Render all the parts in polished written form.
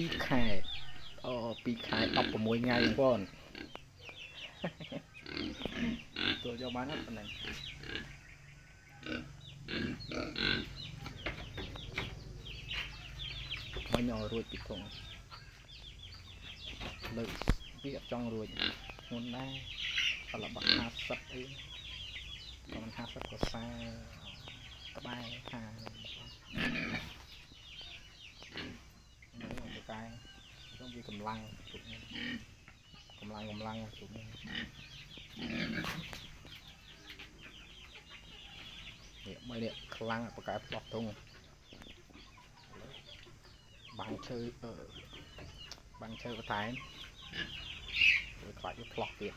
2 ខែ2 ខែ16 ថ្ងៃបងចូលយកបានអត់ប៉ុណ្ណឹងបាញ់ឲ្យរួចពីធំលើកវាអត់ចង់រួចធ្ងន់ដែរតែល្បាក់50អីក៏មិន50ក៏40ក្បែរថានេះកែต้องវាកម្លាំងទុកនេះកម្លាំងទុកនេះបីនេះខ្លាំងបកែផ្លោះធុងបាំងឈើបន្ថែមវាខ្លាចវាផ្លោះទៀត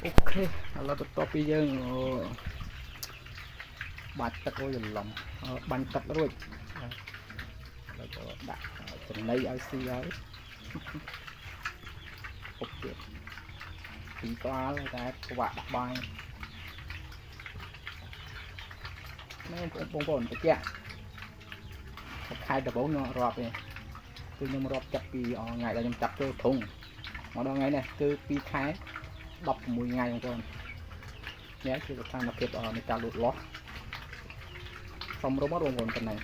អូខេឥឡូវបន្ទាប់ពីយើងបាច់ទឹករួចច្រឡំបាញ់ទឹករួចแล้วก็ដាក់ចំណីឲ្យស៊ីហើយពុកទៀតពីក្បាលតែក្បាក់ដាក់បាយនេះបងប្អូនតិចខែដំបូងខ្ញុំរាប់ទេគឺខ្ញុំរាប់ចាប់ពីថ្ងៃដែលខ្ញុំចាប់ចូលធុងមកដល់ថ្ងៃនេះគឺ2 ខែ16 ថ្ងៃបងប្អូននេះគឺស្ថានភាពនៃការលូតលាស់សមរម្យបងប្អូនប៉ុណ្ណឹង